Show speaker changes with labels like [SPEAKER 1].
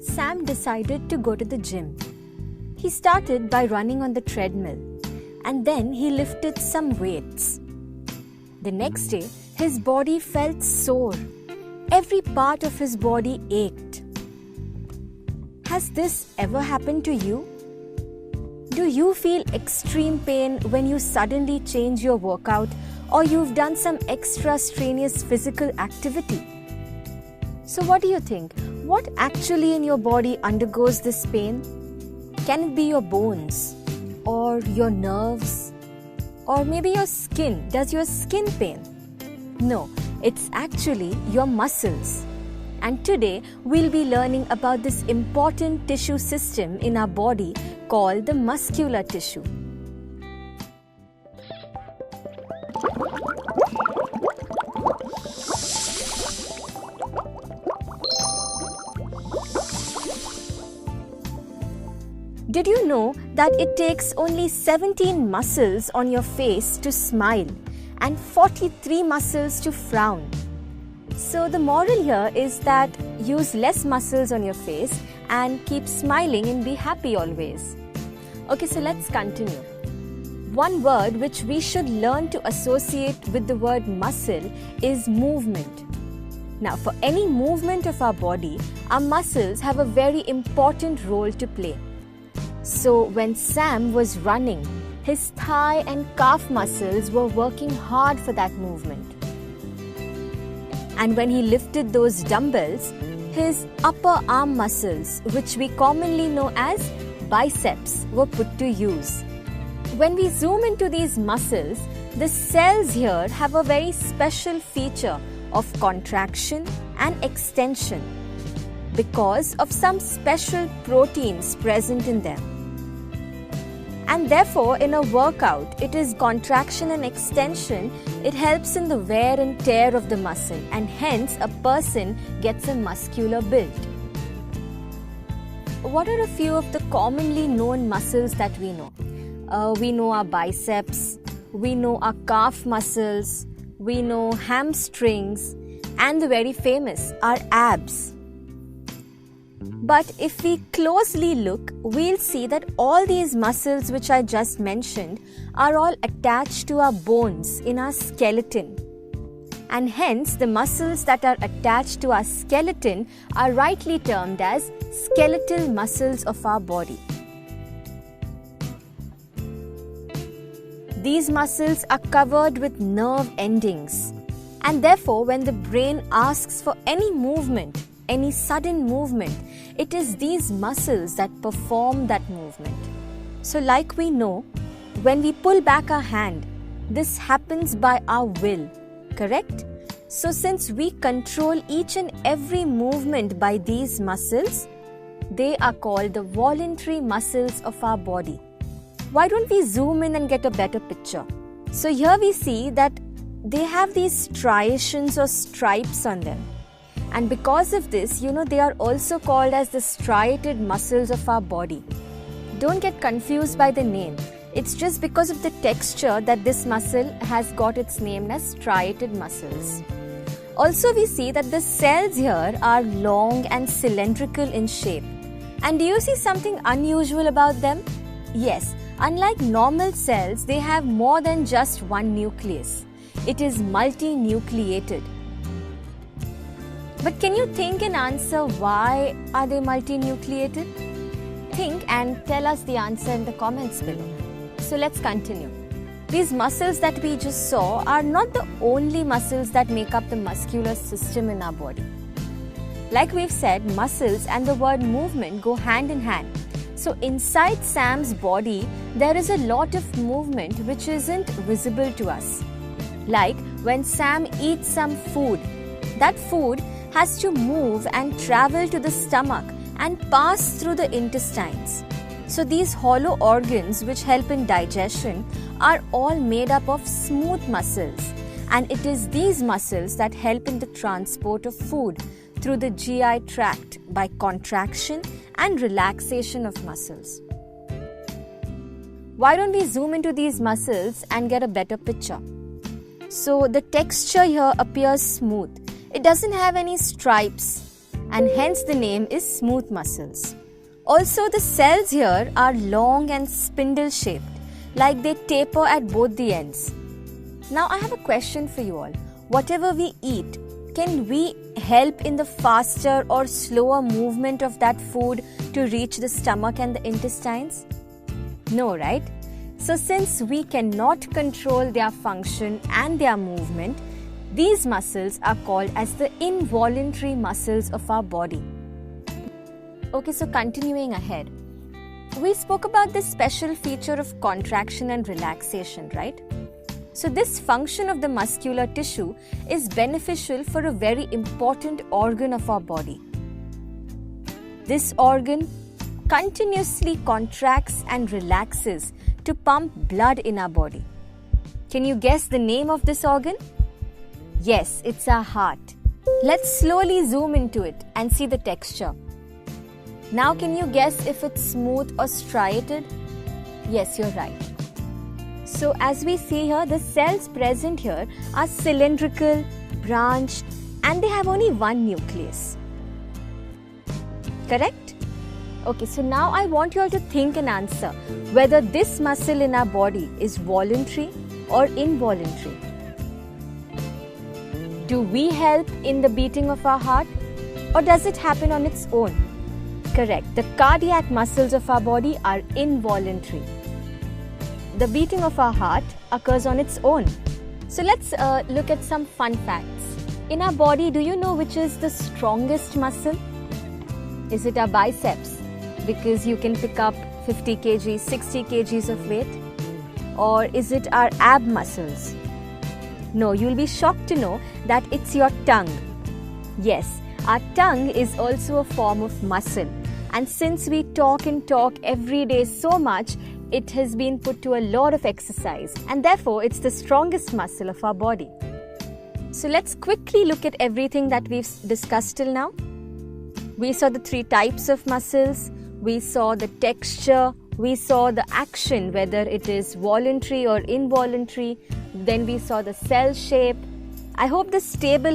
[SPEAKER 1] Sam decided to go to the gym. He started by running on the treadmill and then he lifted some weights. The next day, his body felt sore. Every part of his body ached. Has this ever happened to you? Do you feel extreme pain when you suddenly change your workout or you've done some extra strenuous physical activity? So what do you think? What actually in your body undergoes this pain? Can it be your bones or your nerves or maybe your skin? Does your skin pain? No, it's actually your muscles. And today we'll be learning about this important tissue system in our body called the muscular tissue. Did you know that it takes only 17 muscles on your face to smile and 43 muscles to frown? So the moral here is that use less muscles on your face and keep smiling and be happy always. Okay, so let's continue. One word which we should learn to associate with the word muscle is movement. Now, for any movement of our body, our muscles have a very important role to play. So when Sam was running, his thigh and calf muscles were working hard for that movement. And when he lifted those dumbbells, his upper arm muscles, which we commonly know as biceps, were put to use. When we zoom into these muscles, the cells here have a very special feature of contraction and extension because of some special proteins present in them. And therefore, in a workout, it is contraction and extension. It helps in the wear and tear of the muscle, and hence a person gets a muscular build. What are a few of the commonly known muscles that we know? We know our biceps, we know our calf muscles, we know hamstrings, and the very famous, our abs. But if we closely look, we'll see that all these muscles which I just mentioned are all attached to our bones in our skeleton. And hence, the muscles that are attached to our skeleton are rightly termed as skeletal muscles of our body. These muscles are covered with nerve endings. And therefore, when the brain asks for any movement, any sudden movement, it is these muscles that perform that movement. So like we know, when we pull back our hand, this happens by our will, correct? So since we control each and every movement by these muscles, they are called the voluntary muscles of our body. Why don't we zoom in and get a better picture? So here we see that they have these striations or stripes on them. And because of this, they are also called as the striated muscles of our body. Don't get confused by the name. It's just because of the texture that this muscle has got its name as striated muscles. Also, we see that the cells here are long and cylindrical in shape. And do you see something unusual about them? Yes, unlike normal cells, they have more than just one nucleus. It is multinucleated. But can you think and answer why are they multinucleated? Think and tell us the answer in the comments below. So let's continue. These muscles that we just saw are not the only muscles that make up the muscular system in our body. Like we've said, muscles and the word movement go hand in hand. So inside Sam's body, there is a lot of movement which isn't visible to us. Like when Sam eats some food, that food has to move and travel to the stomach and pass through the intestines. So these hollow organs which help in digestion are all made up of smooth muscles, and it is these muscles that help in the transport of food through the GI tract by contraction and relaxation of muscles. Why don't we zoom into these muscles and get a better picture? So the texture here appears smooth. It doesn't have any stripes. and hence the name is smooth muscles. Also, the cells here are long and spindle shaped, like they taper at both the ends. Now I have a question for you all. Whatever we eat, can we help in the faster or slower movement of that food to reach the stomach and the intestines? No, right? So since we cannot control their function and their movement, these muscles are called as the involuntary muscles of our body. Okay, so continuing ahead. We spoke about this special feature of contraction and relaxation, right? So this function of the muscular tissue is beneficial for a very important organ of our body. This organ continuously contracts and relaxes to pump blood in our body. Can you guess the name of this organ? Yes, it's our heart. Let's slowly zoom into it and see the texture. Now can you guess if it's smooth or striated? Yes, you're right. So as we see here, the cells present here are cylindrical, branched, and they have only one nucleus. Correct? Okay, so now I want you all to think and answer whether this muscle in our body is voluntary or involuntary. Do we help in the beating of our heart, or does it happen on its own? Correct. The cardiac muscles of our body are involuntary. The beating of our heart occurs on its own. So let's look at some fun facts. In our body, do you know which is the strongest muscle? Is it our biceps? Because you can pick up 50 kg, 60 kgs of weight? Or is it our ab muscles? No, you'll be shocked to know that it's your tongue. Yes, our tongue is also a form of muscle. And since we talk and talk every day so much, it has been put to a lot of exercise. And therefore, it's the strongest muscle of our body. So let's quickly look at everything that we've discussed till now. We saw the 3 types of muscles. We saw the texture. We saw the action, whether it is voluntary or involuntary. Then we saw the cell shape. I hope this table